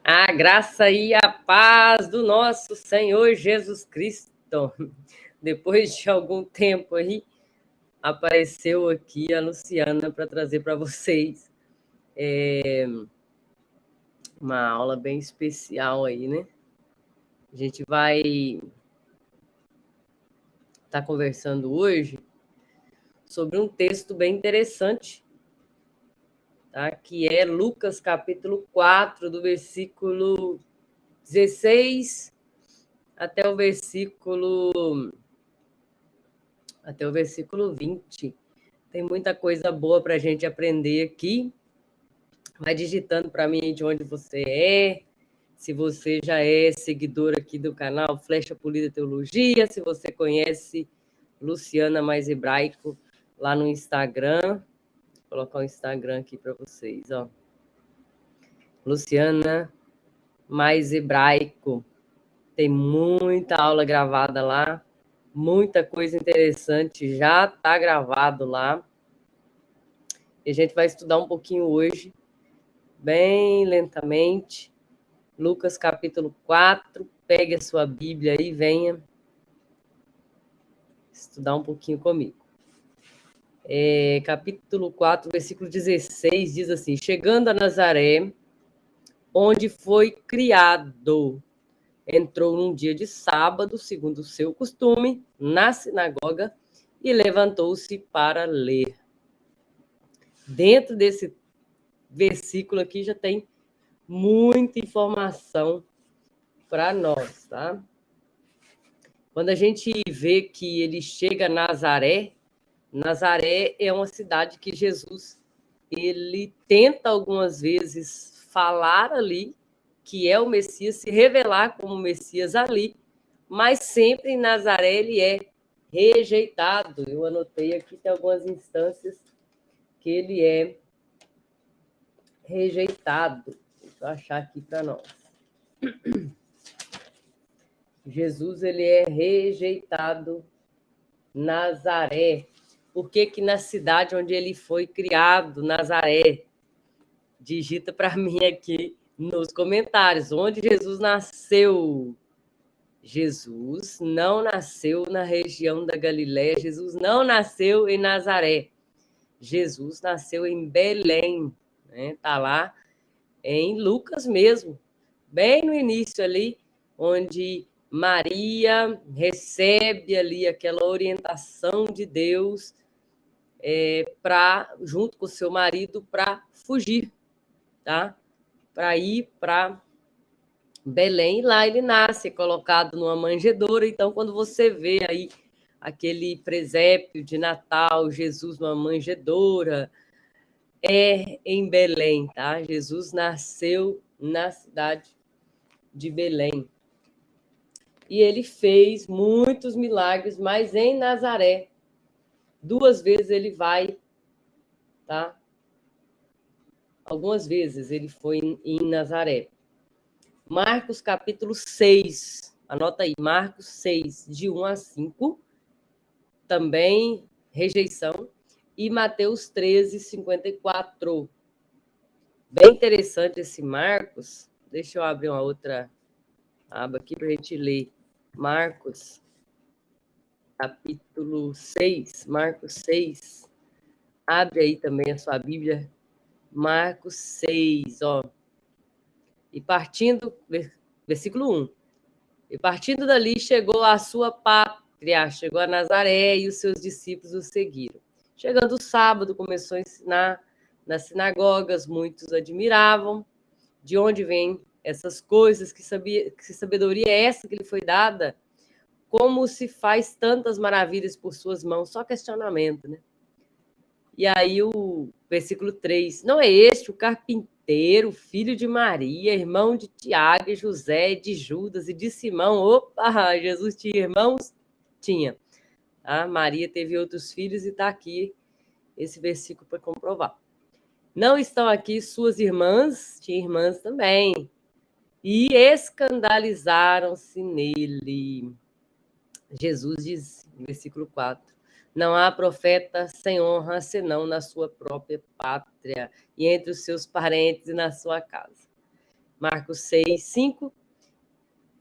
A graça e a paz do nosso Senhor Jesus Cristo. Depois de algum tempo aí, apareceu aqui a Luciana para trazer para vocês uma aula bem especial aí, né? A gente vai estar conversando hoje sobre um texto bem interessante, tá? Que é Lucas capítulo 4, do versículo 16 até o versículo 20. Tem muita coisa boa para a gente aprender aqui. Vai digitando para mim de onde você é, se você já é seguidor aqui do canal Flecha Polida Teologia, se você conhece Luciana Mais Hebraico lá no Instagram. Vou colocar o Instagram aqui para vocês, ó. Luciana Mais Hebraico. Tem muita aula gravada lá, muita coisa interessante já está gravado lá. E a gente vai estudar um pouquinho hoje, bem lentamente. Lucas capítulo 4, pegue a sua Bíblia e venha estudar um pouquinho comigo. Capítulo 4, versículo 16, diz assim: chegando a Nazaré, onde foi criado, entrou num dia de sábado, segundo o seu costume, na sinagoga, e levantou-se para ler. Dentro desse versículo aqui já tem muita informação para nós, tá? Quando a gente vê que ele chega a Nazaré, Nazaré é uma cidade que Jesus ele tenta algumas vezes falar ali que é o Messias, se revelar como Messias ali, mas sempre em Nazaré ele é rejeitado. Eu anotei aqui, tem algumas instâncias que ele é rejeitado. Deixa eu achar aqui para nós. Jesus ele é rejeitado em Nazaré. Por que que na cidade onde ele foi criado, Nazaré? Digita para mim aqui nos comentários. Onde Jesus nasceu? Jesus não nasceu na região da Galiléia. Jesus não nasceu em Nazaré. Jesus nasceu em Belém. Né? Tá lá em Lucas mesmo. Bem no início ali, onde Maria recebe ali aquela orientação de Deus junto com o seu marido para fugir, tá? Para ir para Belém. Lá ele nasce, colocado numa manjedoura. Então, quando você vê aí aquele presépio de Natal, Jesus numa manjedoura, é em Belém, tá? Jesus nasceu na cidade de Belém. E ele fez muitos milagres, mas em Nazaré. 2 vezes ele vai, tá? Algumas vezes ele foi em Nazaré. Marcos capítulo 6, anota aí, Marcos 6, de 1 a 5, também rejeição. E Mateus 13, 54. Bem interessante esse Marcos. Deixa eu abrir uma outra aba aqui para a gente ler. Marcos, capítulo 6, Marcos 6. Abre aí também a sua Bíblia. Marcos 6, ó. E partindo, versículo 1. E partindo dali, chegou à sua pátria, chegou a Nazaré, e os seus discípulos o seguiram. Chegando o sábado, começou a ensinar nas sinagogas, muitos admiravam. De onde vêm essas coisas? Que sabedoria é essa que lhe foi dada? Como se faz tantas maravilhas por suas mãos? Só questionamento, né? E aí o versículo 3. Não é este o carpinteiro, filho de Maria, irmão de Tiago e José, de Judas e de Simão? Opa, Jesus tinha irmãos? Tinha. Tá? Maria teve outros filhos e está aqui esse versículo para comprovar. Não estão aqui suas irmãs? Tinha irmãs também. E escandalizaram-se nele. Jesus diz, no versículo 4, não há profeta sem honra senão na sua própria pátria e entre os seus parentes e na sua casa. Marcos 6, 5.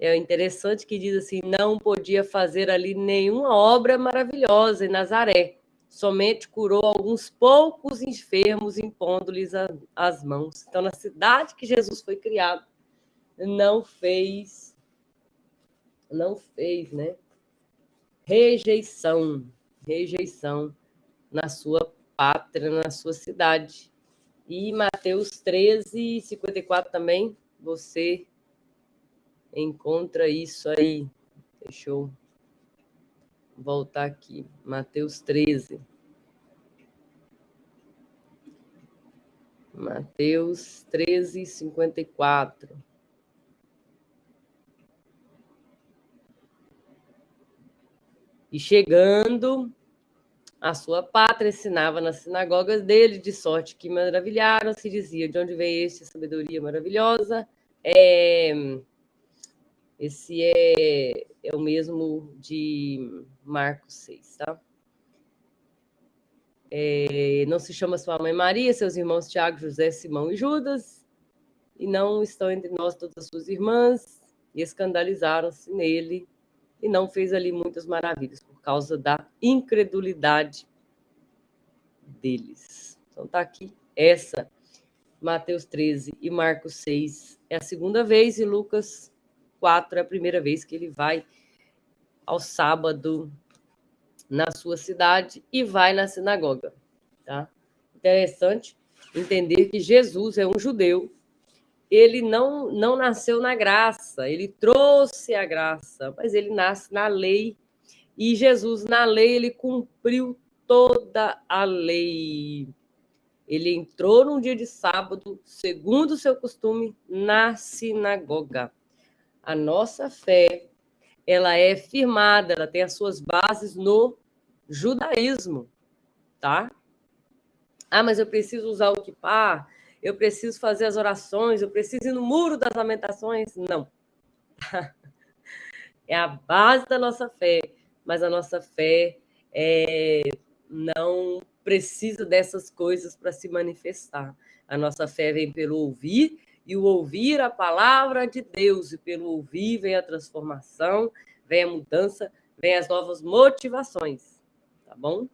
É interessante que diz assim, não podia fazer ali nenhuma obra maravilhosa em Nazaré, somente curou alguns poucos enfermos, impondo-lhes as mãos. Então, na cidade que Jesus foi criado, não fez, né? Rejeição na sua pátria, na sua cidade. E Mateus 13, 54 também, você encontra isso aí. Deixa eu voltar aqui. Mateus 13. Mateus 13, 54. E chegando à sua pátria, ensinava nas sinagogas dele, de sorte que maravilharam-se, dizia, de onde vem esta sabedoria maravilhosa? Esse é o mesmo de Marcos 6, tá? Não se chama sua mãe Maria, seus irmãos Tiago, José, Simão e Judas, e não estão entre nós todas as suas irmãs, e escandalizaram-se nele, e não fez ali muitas maravilhas, por causa da incredulidade deles. Então tá aqui, essa, Mateus 13 e Marcos 6 é a segunda vez, e Lucas 4 é a primeira vez que ele vai ao sábado na sua cidade e vai na sinagoga. Tá? Interessante entender que Jesus é um judeu, ele não nasceu na graça, ele trouxe a graça, mas ele nasce na lei, e Jesus, na lei, ele cumpriu toda a lei. Ele entrou num dia de sábado, segundo o seu costume, na sinagoga. A nossa fé, ela é firmada, ela tem as suas bases no judaísmo, tá? Ah, mas eu preciso usar o quipá, eu preciso fazer as orações, eu preciso ir no muro das lamentações. Não. É a base da nossa fé, mas a nossa fé não precisa dessas coisas para se manifestar. A nossa fé vem pelo ouvir, e o ouvir a palavra de Deus, e pelo ouvir vem a transformação, vem a mudança, vem as novas motivações, tá bom?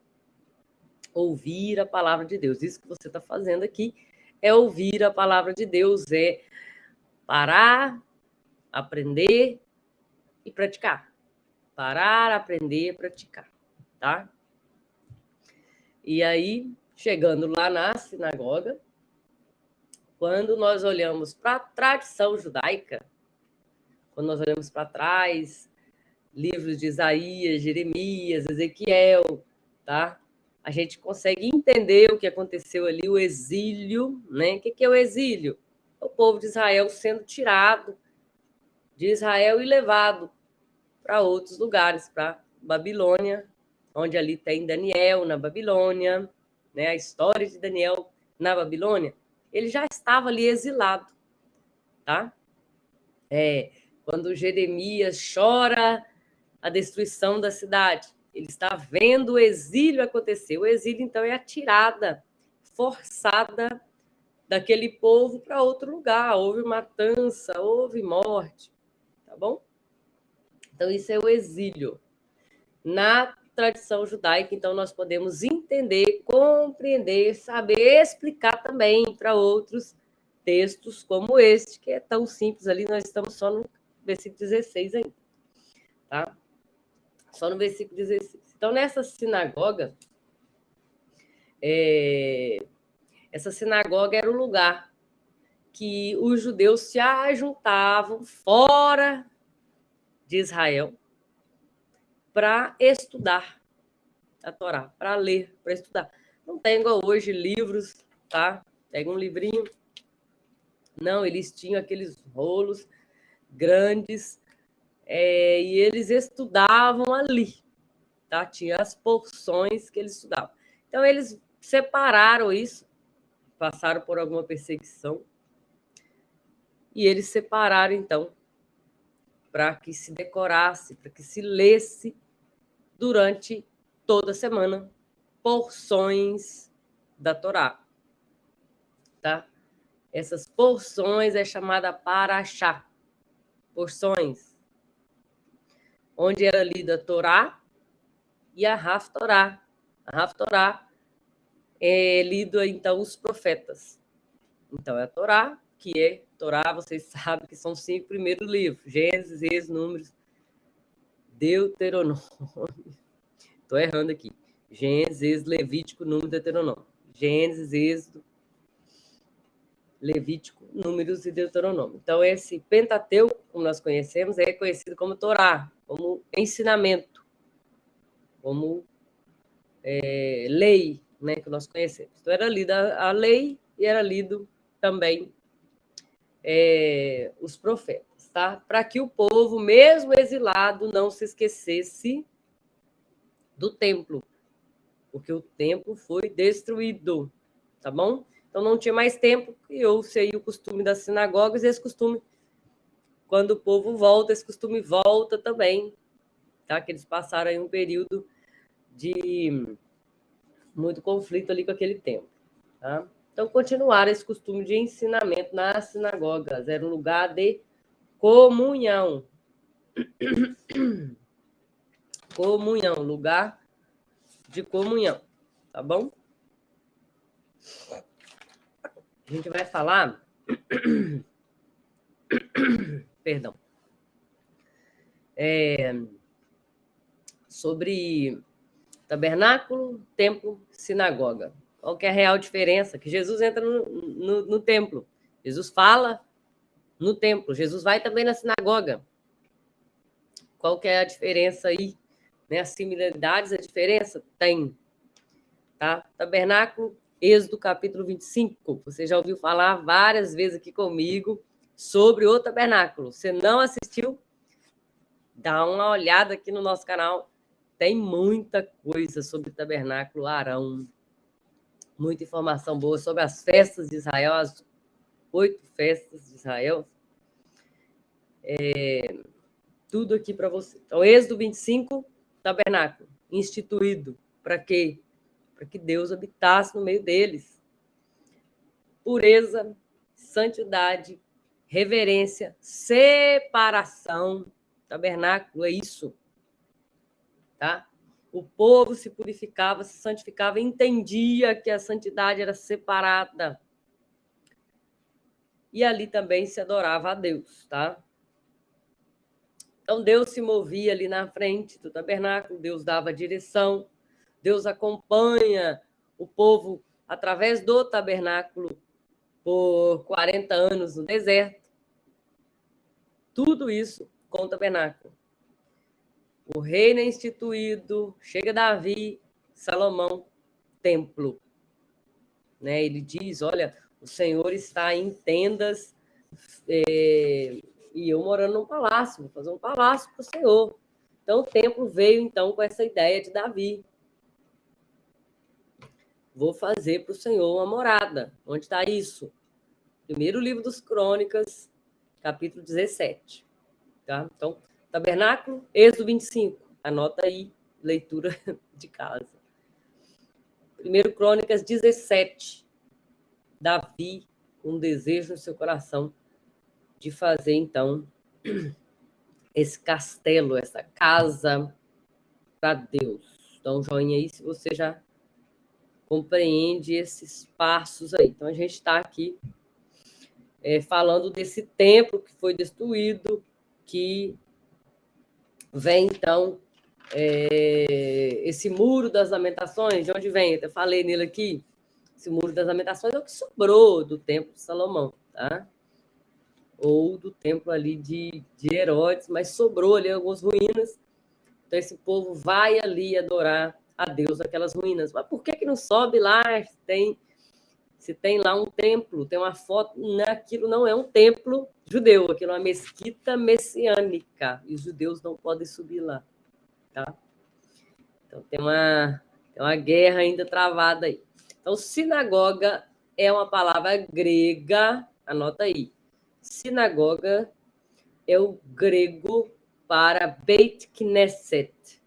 Ouvir a palavra de Deus. Isso que você está fazendo aqui é ouvir a palavra de Deus, é parar, aprender e praticar. Parar, aprender e praticar, tá? E aí, chegando lá na sinagoga, quando nós olhamos para a tradição judaica, quando nós olhamos para trás, livros de Isaías, Jeremias, Ezequiel, tá? A gente consegue entender o que aconteceu ali, o exílio, né? O que é o exílio? O povo de Israel sendo tirado de Israel e levado para outros lugares, para Babilônia, onde ali tem Daniel na Babilônia, né? A história de Daniel na Babilônia. Ele já estava ali exilado, tá? Quando Jeremias chora a destruição da cidade, ele está vendo o exílio acontecer. O exílio, então, é a tirada forçada daquele povo para outro lugar. Houve matança, houve morte, tá bom? Então, isso é o exílio. Na tradição judaica, então, nós podemos entender, compreender, saber explicar também para outros textos como este, que é tão simples ali, nós estamos só no versículo 16 ainda, tá? Só no versículo 16. Então, nessa sinagoga, essa sinagoga era o lugar que os judeus se ajuntavam fora de Israel para estudar a Torá, para ler, para estudar. Não tem igual hoje livros, tá? Pega um livrinho. Não, eles tinham aqueles rolos grandes, e eles estudavam ali, tá? Tinha as porções que eles estudavam. Então, eles separaram isso, passaram por alguma perseguição, e eles separaram, então, para que se decorasse, para que se lesse durante toda a semana porções da Torá, tá? Essas porções é chamada Parashá, porções, onde era lida a Torá e a Haftorá. A Haftorá é lido, então, os profetas. Então, é a Torá, que é Torá, vocês sabem que são 5 primeiros livros: Gênesis, Êxodo, Números, Deuteronômio. Estou errando aqui. Gênesis, Êxodo, Levítico, Número, Deuteronômio. Gênesis, Êxodo, Levítico, Números e Deuteronômio. Então, esse Pentateuco, como nós conhecemos, é conhecido como Torá, como ensinamento, como lei, né, que nós conhecemos. Então, era lida a lei e era lido também os profetas, tá? Para que o povo, mesmo exilado, não se esquecesse do templo, porque o templo foi destruído, tá bom? Então não tinha mais templo, criou-se aí o costume das sinagogas, e esse costume, quando o povo volta, esse costume volta também, tá? Que eles passaram aí um período de muito conflito ali com aquele templo, tá? Então continuaram esse costume de ensinamento nas sinagogas, era um lugar de comunhão. Comunhão, lugar de comunhão, tá bom? A gente vai falar perdão, sobre tabernáculo, templo, sinagoga. Qual que é a real diferença? Que Jesus entra no templo, Jesus fala no templo, Jesus vai também na sinagoga. Qual que é a diferença aí? Né? As similaridades, a diferença? Tem. Tá? Tabernáculo, Êxodo capítulo 25. Você já ouviu falar várias vezes aqui comigo sobre o tabernáculo. Se não assistiu, dá uma olhada aqui no nosso canal. Tem muita coisa sobre o tabernáculo, Arão. Muita informação boa sobre as festas de Israel, as 8 festas de Israel. Tudo aqui para você. Então, Êxodo 25, tabernáculo, instituído. Para quê? Para que Deus habitasse no meio deles. Pureza, santidade, reverência, separação. Tabernáculo é isso, tá? O povo se purificava, se santificava, entendia que a santidade era separada. E ali também se adorava a Deus, tá? Então Deus se movia ali na frente do tabernáculo, Deus dava direção, Deus acompanha o povo através do tabernáculo por 40 anos no deserto. Tudo isso com o tabernáculo. O reino é instituído, chega Davi, Salomão, templo. Né? Ele diz, olha, o Senhor está em tendas e eu morando num palácio, vou fazer um palácio para o Senhor. Então o templo veio então com essa ideia de Davi. Vou fazer para o Senhor uma morada. Onde está isso? Primeiro livro dos Crônicas, capítulo 17. Tá? Então, tabernáculo, Êxodo 25. Anota aí, leitura de casa. Primeiro Crônicas 17. Davi, com um desejo no seu coração de fazer, então, esse castelo, essa casa para Deus. Então, joinha aí se você já compreende esses passos aí. Então, a gente está aqui falando desse templo que foi destruído, que vem, então, esse muro das lamentações. De onde vem? Eu falei nele aqui. Esse muro das lamentações é o que sobrou do templo de Salomão, tá? Ou do templo ali de Herodes, mas sobrou ali algumas ruínas. Então esse povo vai ali adorar a Deus naquelas ruínas. Mas por que não sobe lá? Se tem lá um templo, tem uma foto, aquilo não é um templo judeu, aquilo é uma mesquita messiânica, e os judeus não podem subir lá, tá? Então tem uma guerra ainda travada aí. Então, sinagoga é uma palavra grega, anota aí. Sinagoga é o grego para Beit Knesset,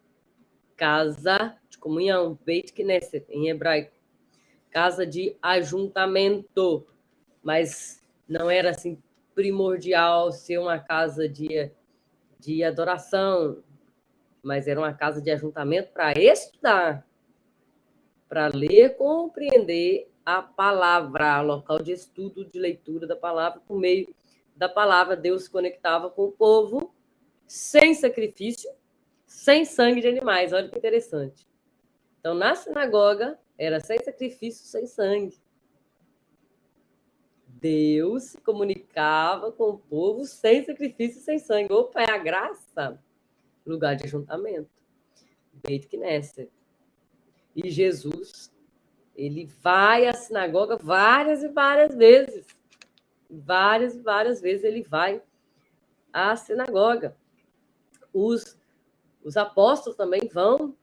casa de comunhão, Beit Knesset, em hebraico. Casa de ajuntamento. mas não era assim primordial ser uma casa de adoração, mas era uma casa de ajuntamento para estudar, para ler, compreender a palavra, local de estudo, de leitura da palavra. Por meio da palavra, Deus se conectava com o povo sem sacrifício, sem sangue de animais. Olha que interessante. Então, na sinagoga, era sem sacrifício, sem sangue. Deus se comunicava com o povo sem sacrifício, sem sangue. Opa, é a graça, lugar de ajuntamento. Beit Knesset. E Jesus, ele vai à sinagoga várias e várias vezes. Várias e várias vezes ele vai à sinagoga. Os apóstolos também vão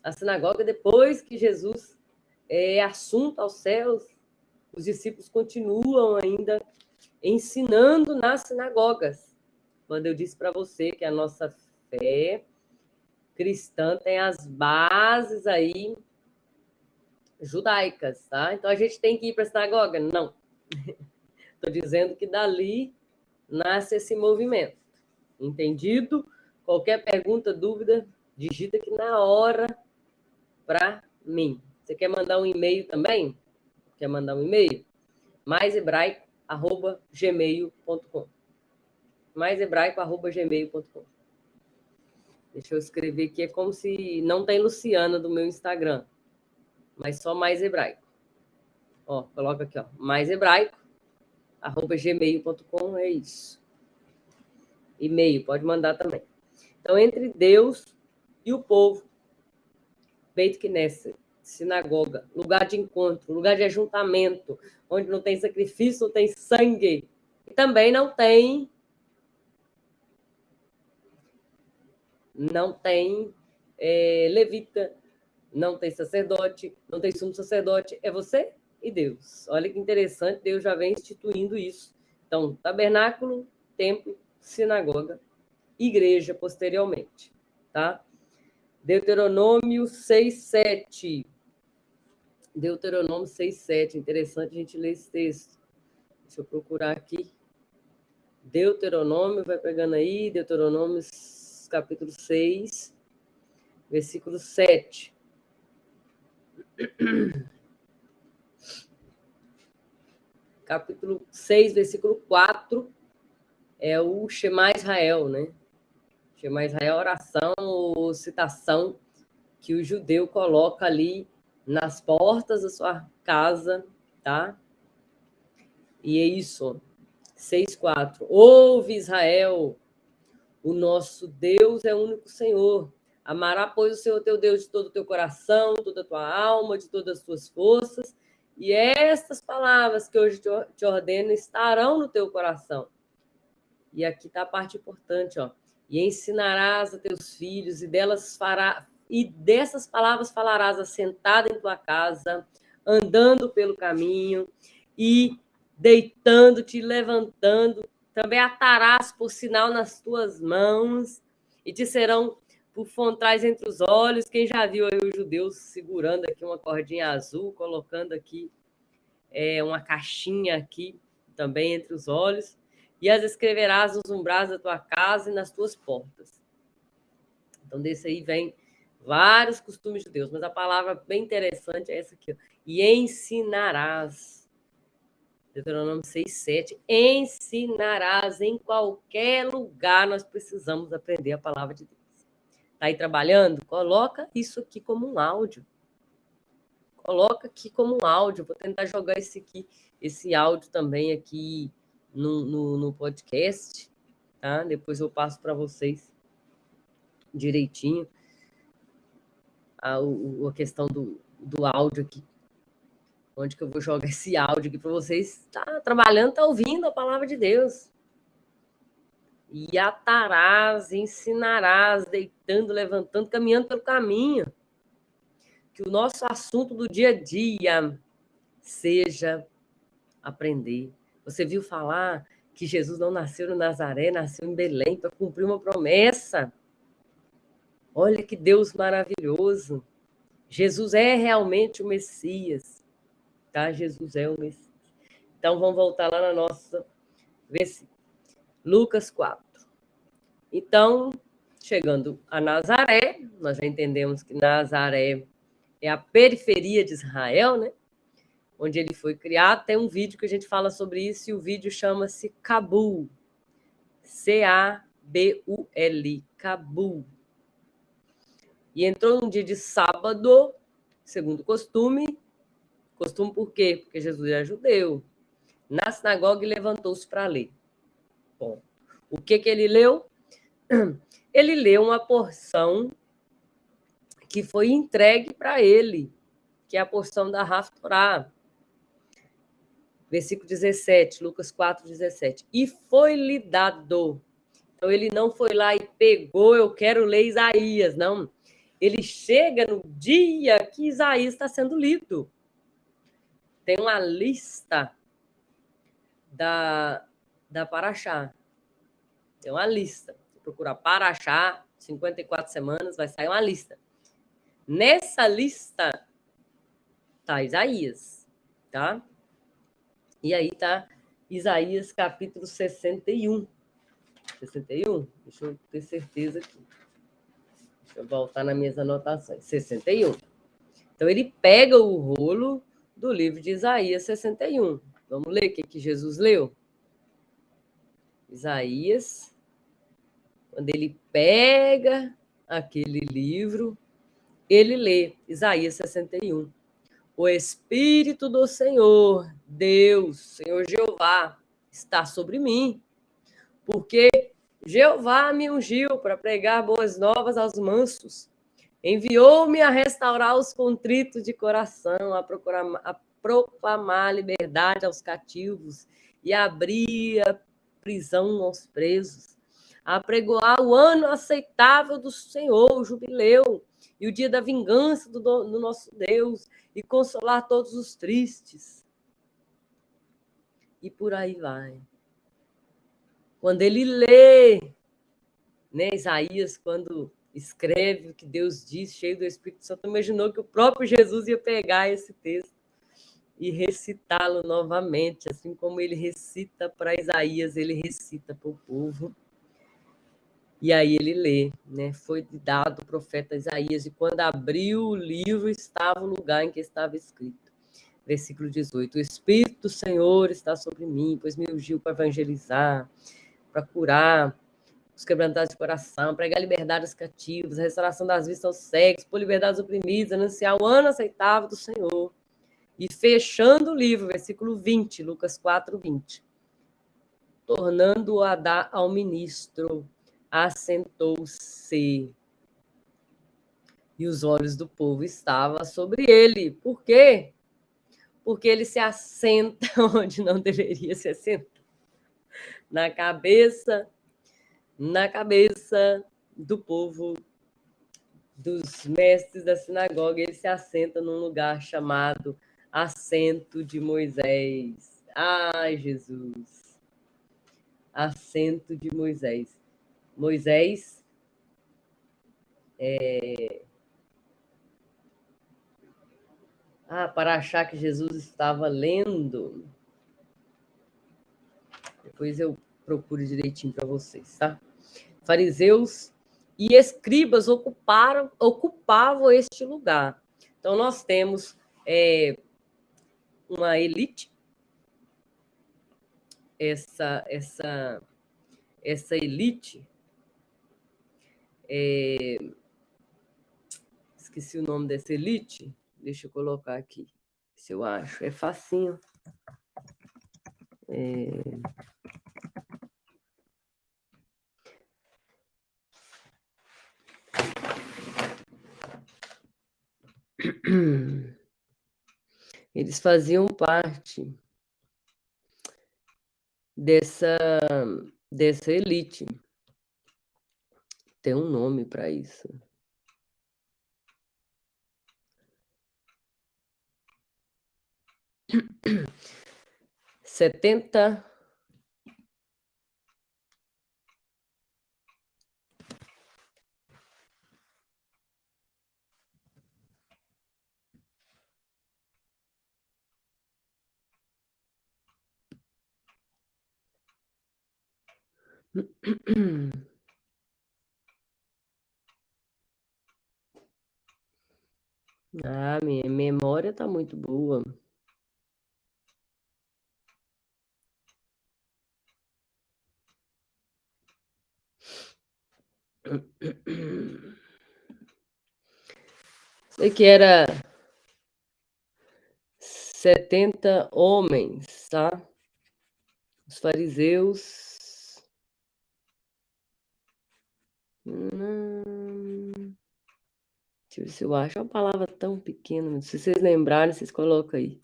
à sinagoga depois que Jesus é assunto aos céus. Os discípulos continuam ainda ensinando nas sinagogas. Quando eu disse para você que a nossa fé cristã tem as bases aí judaicas, tá? Então a gente tem que ir para a sinagoga? Não. Estou dizendo que dali nasce esse movimento. Entendido? Qualquer pergunta, dúvida, digita aqui na hora para mim. Você quer mandar um e-mail também? Quer mandar um e-mail? maisebraico@gmail.com. maisebraico@gmail.com. Deixa eu escrever aqui, é como se não tem Luciana do meu Instagram, mas só Mais Hebraico. Ó, coloca aqui, ó, maisebraico@gmail.com, é isso. E-mail, pode mandar também. Então, entre Deus e o povo, Beit Knesset, sinagoga, lugar de encontro, lugar de ajuntamento, onde não tem sacrifício, não tem sangue, e também não tem levita, não tem sacerdote, não tem sumo sacerdote, é você e Deus. Olha que interessante, Deus já vem instituindo isso. Então, tabernáculo, templo, sinagoga, igreja posteriormente, tá? Deuteronômio 6:7. Deuteronômio 6:7. Interessante a gente ler esse texto. Deixa eu procurar aqui. Deuteronômio, vai pegando aí, Deuteronômio capítulo 6, versículo 7. Capítulo 6, versículo 4, é o Shema Israel, né? Shema Israel, oração ou citação que o judeu coloca ali nas portas da sua casa, tá? E é isso, 6:4. Ouve, Israel, o nosso Deus é o único Senhor. Amará, pois, o Senhor teu Deus de todo o teu coração, toda a tua alma, de todas as tuas forças. E estas palavras que hoje te ordeno estarão no teu coração. E aqui está a parte importante, ó. E ensinarás a teus filhos, e dessas palavras falarás assentado em tua casa, andando pelo caminho, e deitando-te, levantando. Também atarás por sinal nas tuas mãos, e te serão por frontais entre os olhos. Quem já viu aí os judeus segurando aqui uma cordinha azul, colocando aqui uma caixinha aqui também entre os olhos, e as escreverás nos umbrais da tua casa e nas tuas portas. Então, desse aí vem vários costumes de Deus, mas a palavra bem interessante é essa aqui, ó. E ensinarás. Deuteronômio 6:7. Ensinarás em qualquer lugar, nós precisamos aprender a palavra de Deus. Está aí trabalhando? Coloca isso aqui como um áudio. Coloca aqui como um áudio. Vou tentar jogar esse áudio também aqui no podcast, tá? Depois eu passo para vocês direitinho a questão do áudio aqui. Onde que eu vou jogar esse áudio aqui para vocês? Tá trabalhando, tá ouvindo a palavra de Deus. E atarás, ensinarás, deitando, levantando, caminhando pelo caminho. Que o nosso assunto do dia a dia seja aprender. Você viu falar que Jesus não nasceu no Nazaré, nasceu em Belém para cumprir uma promessa. Olha que Deus maravilhoso. Jesus é realmente o Messias, tá? Jesus é o Messias. Então, vamos voltar lá na nossa versículo. Lucas 4. Então, chegando a Nazaré, nós já entendemos que Nazaré é a periferia de Israel, né? Onde ele foi criado. Tem um vídeo que a gente fala sobre isso, e o vídeo chama-se Cabul. C-A-B-U-L, Cabul. E entrou num dia de sábado, segundo o costume. Costume por quê? Porque Jesus era judeu. Na sinagoga, e levantou-se para ler. Bom, o que ele leu? Ele leu uma porção que foi entregue para ele, que é a porção da Haftorá. Versículo 17, Lucas 4, 17. E foi-lhe dado. Então, ele não foi lá e pegou, eu quero ler Isaías, não. Ele chega no dia que Isaías está sendo lido. Tem uma lista da Paraxá. Tem uma lista. Procurar Paraxá, 54 semanas, vai sair uma lista. Nessa lista tá Isaías, tá? E aí tá Isaías capítulo 61. 61? Deixa eu ter certeza aqui. Deixa eu voltar nas minhas anotações. 61. Então, ele pega o rolo do livro de Isaías 61. Vamos ler o que Jesus leu? Isaías, quando ele pega aquele livro, ele lê Isaías 61. O Espírito do Senhor, Deus, Senhor Jeová, está sobre mim, porque Jeová me ungiu para pregar boas novas aos mansos. Enviou-me a restaurar os contritos de coração, a proclamar liberdade aos cativos e abrir a prisão aos presos, a pregoar o ano aceitável do Senhor, o jubileu, e o dia da vingança do nosso Deus, e consolar todos os tristes. E por aí vai. Quando ele lê, né, Isaías, quando escreve o que Deus diz, cheio do Espírito Santo, imaginou que o próprio Jesus ia pegar esse texto e recitá-lo novamente, assim como ele recita para Isaías, ele recita para o povo. E aí ele lê, né? Foi dado o profeta Isaías, e quando abriu o livro, estava o lugar em que estava escrito. Versículo 18. O Espírito do Senhor está sobre mim, pois me ungiu para evangelizar, para curar os quebrantados de coração, pregar liberdade aos cativos, a restauração das vistas aos cegos, por liberdade aos oprimidos, anunciar o ano aceitável do Senhor. E fechando o livro, versículo 20, Lucas 4, 20. Tornando-o a dar ao ministro, assentou-se. E os olhos do povo estavam sobre ele. Por quê? Porque ele se assenta onde não deveria se assentar. Na cabeça do povo, dos mestres da sinagoga, ele se assenta num lugar chamado assento de Moisés. Ai, Jesus! Assento de Moisés. Moisés para achar que Jesus estava lendo. Depois eu procuro direitinho para vocês, tá? Fariseus e escribas ocupavam este lugar. Então, nós temos uma elite, essa elite, esqueci o nome dessa elite, deixa eu colocar aqui, se eu acho, é facinho. Eles faziam parte dessa elite. Tem um nome para isso. Setenta Ah, minha memória tá muito boa. Sei que era 70 homens, tá? Os fariseus. Deixa eu ver se eu acho uma palavra tão pequena. Se vocês lembrarem, vocês colocam aí.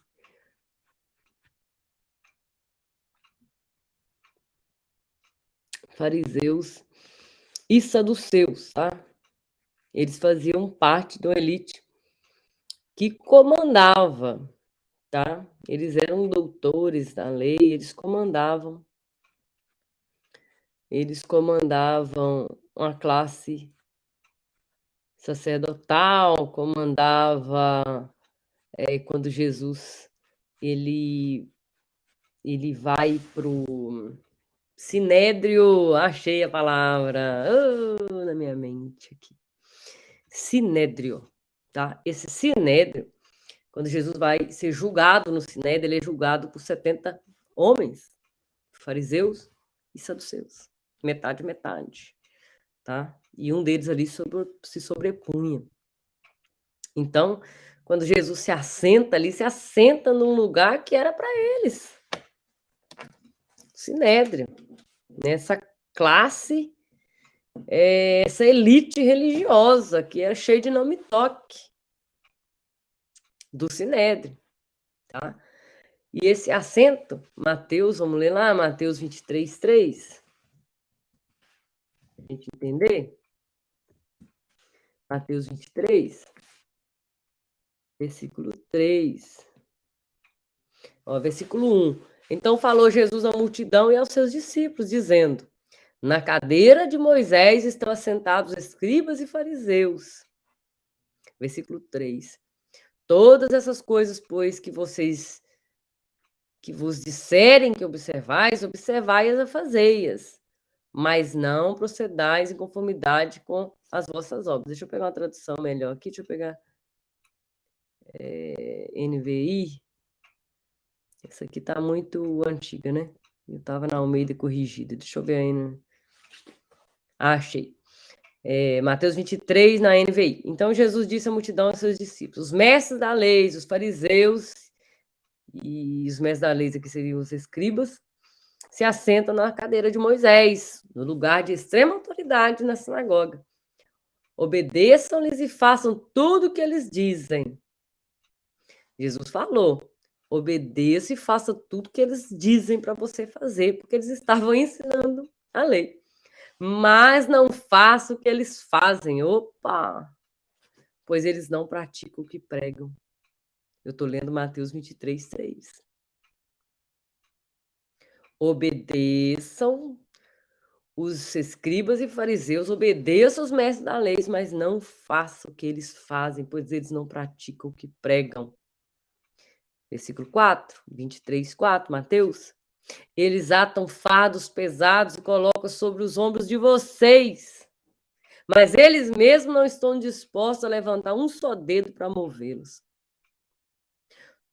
Fariseus e saduceus, tá? Eles faziam parte de uma elite que comandava, tá? Eles eram doutores da lei, eles comandavam uma classe sacerdotal, comandava quando Jesus ele vai pro Sinédrio, achei a palavra na minha mente aqui. Sinédrio, tá? Esse Sinédrio, quando Jesus vai ser julgado no Sinédrio, ele é julgado por 70 homens, fariseus e saduceus, metade, metade, tá? E um deles ali se sobrepunha. Então, quando Jesus se assenta ali, se assenta num lugar que era para eles, Sinédrio, nessa classe, essa elite religiosa que era cheia de nome toque do Sinédrio, tá? E esse assento, Mateus, vamos ler lá, Mateus 23, 3, a gente entender. Mateus 23, versículo 3. Ó, versículo 1. Então falou Jesus à multidão e aos seus discípulos, dizendo: na cadeira de Moisés estão assentados escribas e fariseus. Versículo 3. Todas essas coisas, pois, que vos disserem que observais, observai-as a fazei-as, mas não procedais em conformidade com as vossas obras. Deixa eu pegar uma tradução melhor aqui, deixa eu pegar NVI. Essa aqui tá muito antiga, né? Eu tava na Almeida corrigida. Deixa eu ver aí. Né? Achei. Mateus 23, na NVI. Então Jesus disse à multidão aos seus discípulos: os mestres da lei, os fariseus, e os mestres da lei aqui seriam os escribas, se assentam na cadeira de Moisés, no lugar de extrema autoridade na sinagoga. Obedeçam-lhes e façam tudo o que eles dizem. Jesus falou: obedeça e faça tudo o que eles dizem para você fazer, porque eles estavam ensinando a lei. Mas não faça o que eles fazem. Opa! Pois eles não praticam o que pregam. Eu estou lendo Mateus 23, 3. Obedeçam os escribas e fariseus, obedeçam os mestres da lei, mas não façam o que eles fazem, pois eles não praticam o que pregam. Versículo 4, 23, 4, Mateus. Eles atam fardos pesados e colocam sobre os ombros de vocês, mas eles mesmos não estão dispostos a levantar um só dedo para movê-los.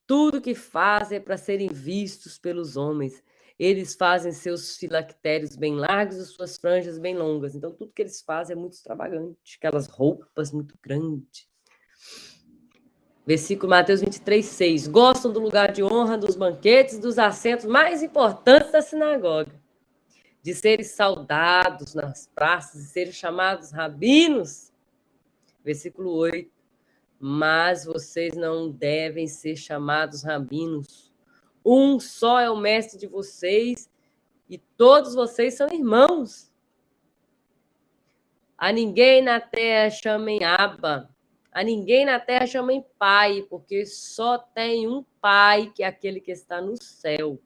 Tudo que fazem é para serem vistos pelos homens. Eles fazem seus filactérios bem largos e suas franjas bem longas. Então, tudo que eles fazem é muito extravagante. Aquelas roupas muito grandes. Versículo Mateus 23, 6. Gostam do lugar de honra, dos banquetes, dos assentos mais importantes da sinagoga. De serem saudados nas praças e serem chamados rabinos. Versículo 8. Mas vocês não devem ser chamados rabinos. Um só é o mestre de vocês e todos vocês são irmãos. A ninguém na terra chamem Abba, a ninguém na terra chamem Pai, porque só tem um Pai, que é aquele que está no céu.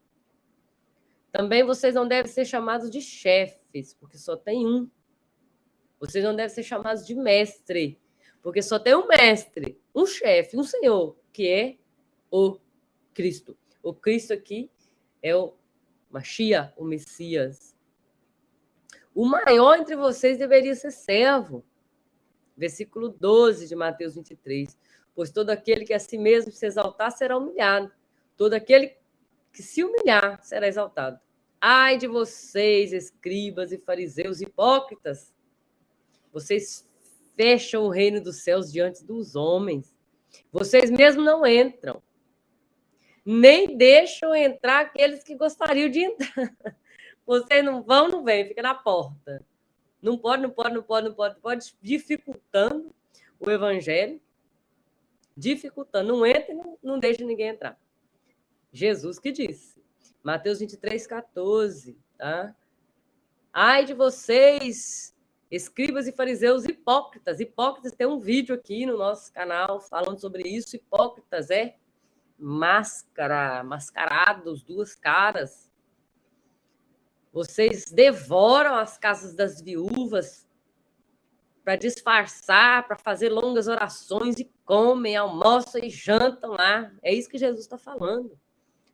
Também vocês não devem ser chamados de chefes, porque só tem um. Vocês não devem ser chamados de mestre, porque só tem um mestre, um chefe, um senhor, que é o Cristo. O Cristo aqui é o Mashiach, o Messias. O maior entre vocês deveria ser servo. Versículo 12 de Mateus 23. Pois todo aquele que a si mesmo se exaltar será humilhado. Todo aquele que se humilhar será exaltado. Ai de vocês, escribas e fariseus hipócritas! Vocês fecham o reino dos céus diante dos homens. Vocês mesmos não entram. Nem deixam entrar aqueles que gostariam de entrar. Vocês não vão, não vem, fica na porta. Não pode, dificultando o evangelho, dificultando, não entra e não deixa ninguém entrar. Jesus que disse, Mateus 23, 14, tá? Ai de vocês, escribas e fariseus hipócritas. Hipócritas, tem um vídeo aqui no nosso canal falando sobre isso. Hipócritas é máscara, mascarados, duas caras. Vocês devoram as casas das viúvas para disfarçar, para fazer longas orações e comem, almoçam e jantam lá. É isso que Jesus está falando.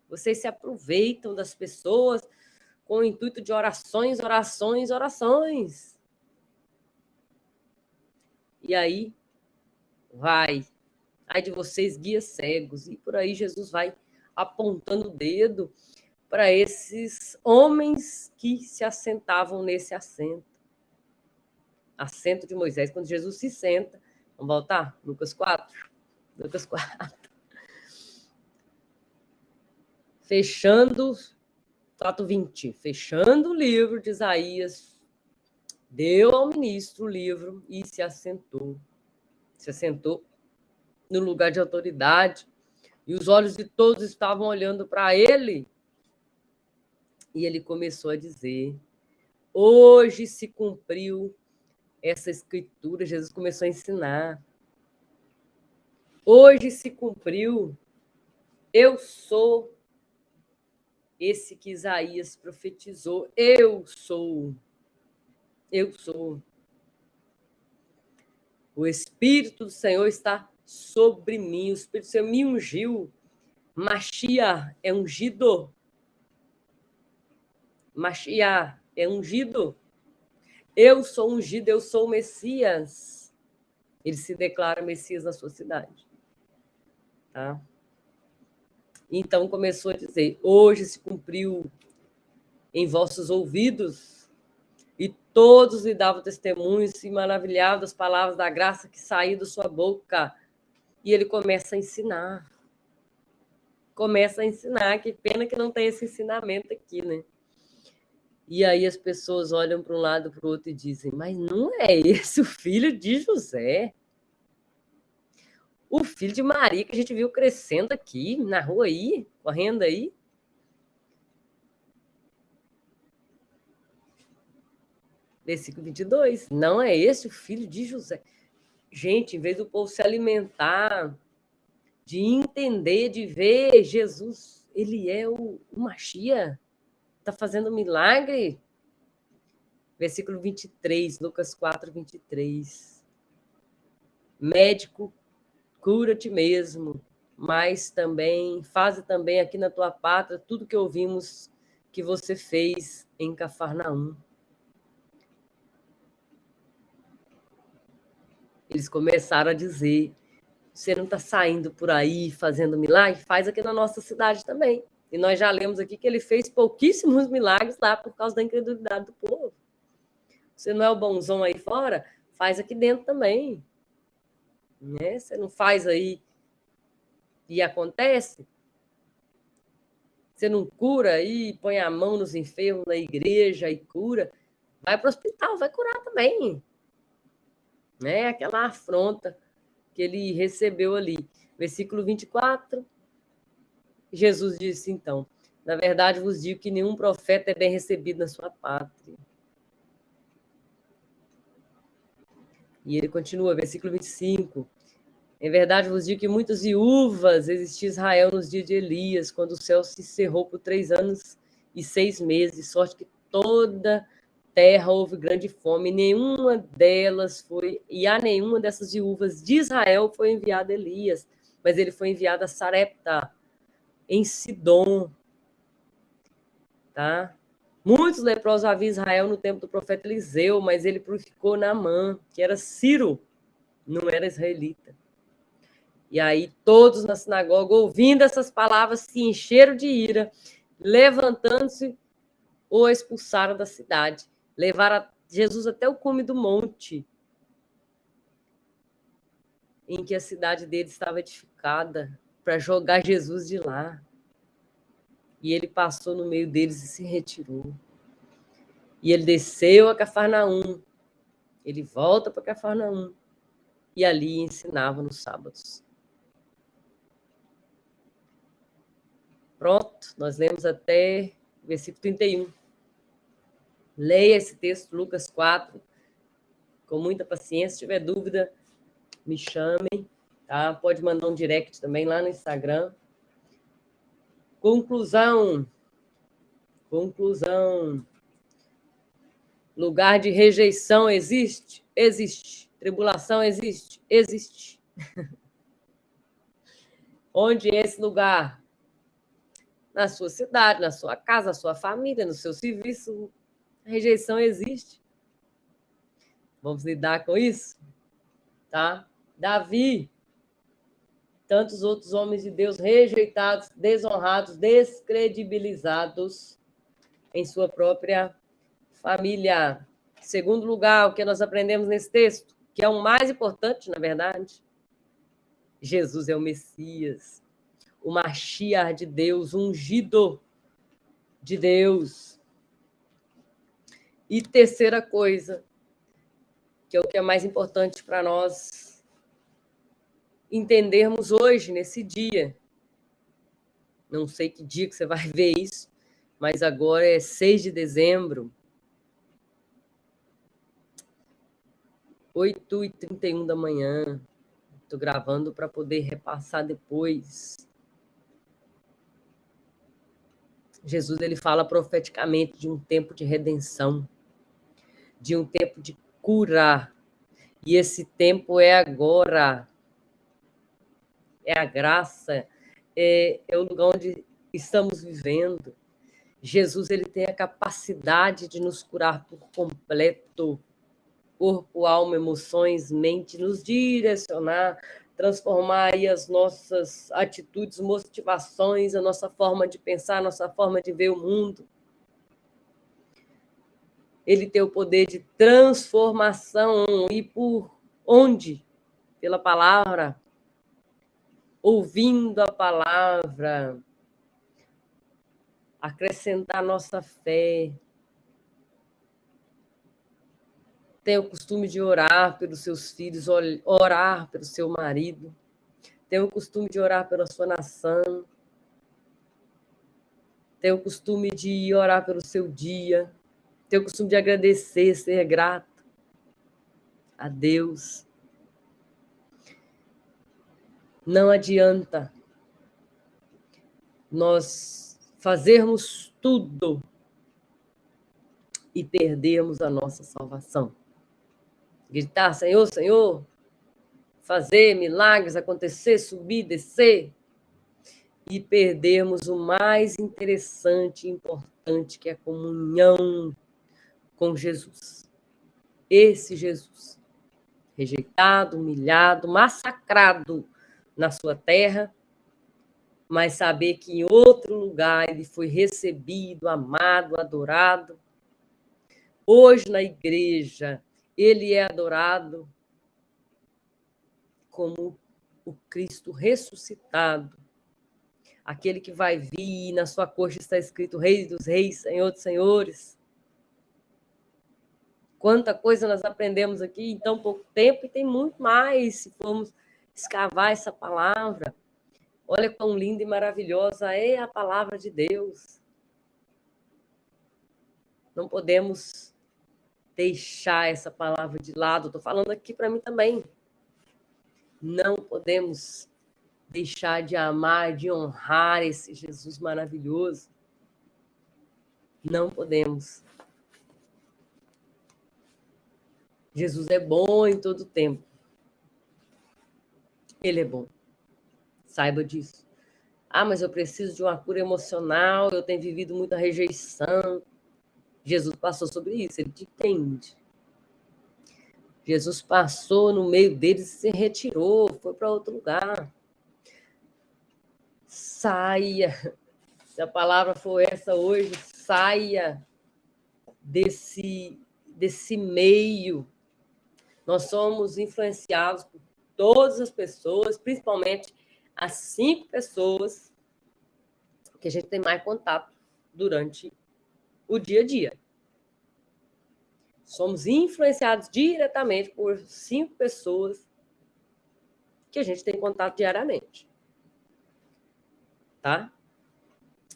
Vocês se aproveitam das pessoas com o intuito de orações, orações, orações. E aí vai. Ai de vocês, guias cegos. E por aí Jesus vai apontando o dedo para esses homens que se assentavam nesse assento. Assento de Moisés. Quando Jesus se senta, vamos voltar? Lucas 4. Lucas 4. Fechando, 4:20. Fechando o livro de Isaías, deu ao ministro o livro e se assentou. Se assentou no lugar de autoridade. E os olhos de todos estavam olhando para ele. E ele começou a dizer, hoje se cumpriu essa escritura. Jesus começou a ensinar. Hoje se cumpriu. Eu sou esse que Isaías profetizou. Eu sou. Eu sou. O Espírito do Senhor está sobre mim. O Espírito do Senhor me ungiu. Mashiach é ungido. Mashiach é ungido. Eu sou ungido, eu sou o Messias. Ele se declara Messias na sua cidade. Tá? Então começou a dizer, hoje se cumpriu em vossos ouvidos, e todos lhe davam testemunho e se maravilhavam das palavras da graça que saía da sua boca. E ele começa a ensinar. Começa a ensinar, que pena que não tem esse ensinamento aqui, né? E aí as pessoas olham para um lado para o outro e dizem, mas não é esse o filho de José? O filho de Maria que a gente viu crescendo aqui, na rua aí, correndo aí? Versículo 22. Não é esse o filho de José? Gente, em vez do povo se alimentar, de entender, de ver Jesus, ele é o Mashiach, está fazendo milagre. Versículo 23, Lucas 4, 23. Médico, cura-te mesmo, mas também, faze também aqui na tua pátria tudo que ouvimos que você fez em Cafarnaum. Eles começaram a dizer, você não está saindo por aí fazendo milagre? Faz aqui na nossa cidade também. E nós já lemos aqui que ele fez pouquíssimos milagres lá por causa da incredulidade do povo. Você não é o bonzão aí fora? Faz aqui dentro também. Né? Você não faz aí e acontece? Você não cura aí, põe a mão nos enfermos na igreja e cura? Vai para o hospital, vai curar também. Né? Aquela afronta que ele recebeu ali. Versículo 24. Jesus disse, então, na verdade vos digo que nenhum profeta é bem recebido na sua pátria. E ele continua, versículo 25. Em verdade vos digo que muitas viúvas existiam em Israel nos dias de Elias, quando o céu se cerrou por 3 anos e 6 meses, de sorte que toda terra houve grande fome, e a nenhuma dessas viúvas de Israel foi enviado Elias, mas ele foi enviado a Sarepta, em Sidom, tá? Muitos leprosos havia Israel no tempo do profeta Eliseu, mas ele purificou Naamã, que era sírio, não era israelita. E aí todos na sinagoga, ouvindo essas palavras, se encheram de ira, levantando-se, o expulsaram da cidade. Levaram Jesus até o cume do monte, em que a cidade dele estava edificada, para jogar Jesus de lá. E ele passou no meio deles e se retirou. E ele desceu a Cafarnaum. Ele volta para Cafarnaum. E ali ensinava nos sábados. Pronto, nós lemos até o versículo 31. Leia esse texto, Lucas 4, com muita paciência. Se tiver dúvida, me chamem. Tá? Pode mandar um direct também lá no Instagram. Conclusão. Lugar de rejeição existe? Existe. Tribulação existe? Existe. Onde é esse lugar? Na sua cidade, na sua casa, na sua família, no seu serviço. A rejeição existe. Vamos lidar com isso? Tá? Davi, tantos outros homens de Deus rejeitados, desonrados, descredibilizados em sua própria família. Segundo lugar, o que nós aprendemos nesse texto, que é o mais importante, na verdade, Jesus é o Messias, o Mashiach de Deus, o ungido de Deus. E terceira coisa, que é o que é mais importante para nós entendermos hoje, nesse dia. Não sei que dia que você vai ver isso, mas agora é 6 de dezembro, 8h31 da manhã. Estou gravando para poder repassar depois. Jesus ele fala profeticamente de um tempo de redenção, de um tempo de cura. E esse tempo é agora. É a graça, é o lugar onde estamos vivendo. Jesus ele tem a capacidade de nos curar por completo. Corpo, alma, emoções, mente, nos direcionar, transformar aí as nossas atitudes, motivações, a nossa forma de pensar, a nossa forma de ver o mundo. Ele tem o poder de transformação. E por onde? Pela palavra. Ouvindo a palavra. Acrescentar nossa fé. Tenha o costume de orar pelos seus filhos, orar pelo seu marido. Tenha o costume de orar pela sua nação. Tenha o costume de orar pelo seu dia. Tenha o costume de agradecer, ser grato a Deus. Não adianta nós fazermos tudo e perdermos a nossa salvação. Gritar, Senhor, Senhor, fazer milagres acontecer, subir, descer, e perdermos o mais interessante e importante, que é a comunhão com Jesus. Esse Jesus, rejeitado, humilhado, massacrado na sua terra, mas saber que em outro lugar ele foi recebido, amado, adorado. Hoje na igreja ele é adorado como o Cristo ressuscitado, aquele que vai vir, na sua coxa está escrito Rei dos Reis, Senhor dos Senhores. Quanta coisa nós aprendemos aqui em tão pouco tempo, e tem muito mais se formos escavar essa palavra. Olha quão linda e maravilhosa é a palavra de Deus. Não podemos deixar essa palavra de lado. Estou falando aqui para mim também. Não podemos deixar de amar, de honrar esse Jesus maravilhoso. Não podemos. Jesus é bom em todo tempo. Ele é bom. Saiba disso. Ah, mas eu preciso de uma cura emocional, eu tenho vivido muita rejeição. Jesus passou sobre isso, ele te entende. Jesus passou no meio deles e se retirou, foi para outro lugar. Saia. Se a palavra for essa hoje, saia desse meio. Nós somos influenciados por todas as pessoas, principalmente as 5 pessoas que a gente tem mais contato durante o dia a dia. Somos influenciados diretamente por 5 pessoas que a gente tem contato diariamente. Tá?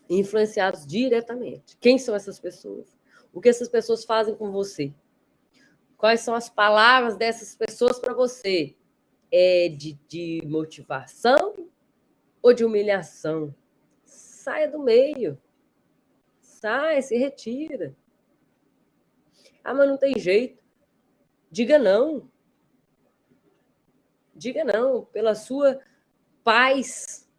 Influenciados diretamente. Quem são essas pessoas? O que essas pessoas fazem com você? Quais são as palavras dessas pessoas para você? É de motivação ou de humilhação? Saia do meio. Sai, se retira. Ah, mas não tem jeito. Diga não. Diga não, pela sua paz.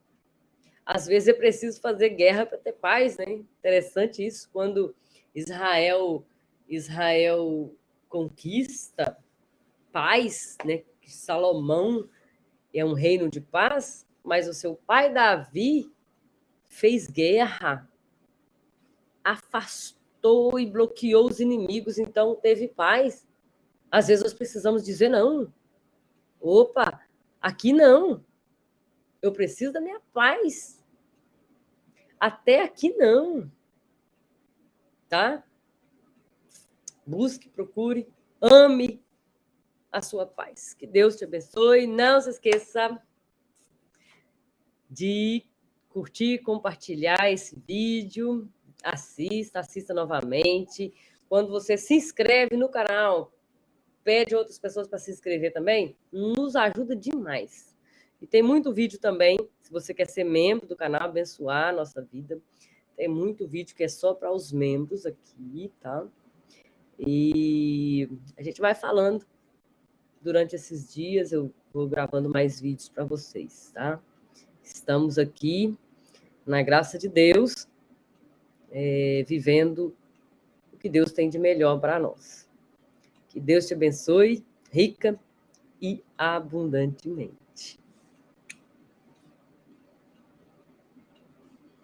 Às vezes é preciso fazer guerra para ter paz, né? Interessante isso, quando Israel conquista paz, né? Salomão é um reino de paz, mas o seu pai Davi fez guerra, afastou e bloqueou os inimigos, então teve paz. Às vezes nós precisamos dizer não. Opa, aqui não. Eu preciso da minha paz. Até aqui não. Tá? Busque, procure, ame a sua paz. Que Deus te abençoe. Não se esqueça de curtir, compartilhar esse vídeo. Assista novamente. Quando você se inscreve no canal, pede outras pessoas para se inscrever também, nos ajuda demais. E tem muito vídeo também, se você quer ser membro do canal, abençoar a nossa vida. Tem muito vídeo que é só para os membros aqui, tá? E a gente vai falando durante esses dias, eu vou gravando mais vídeos para vocês, tá? Estamos aqui, na graça de Deus, vivendo o que Deus tem de melhor para nós. Que Deus te abençoe, rica e abundantemente.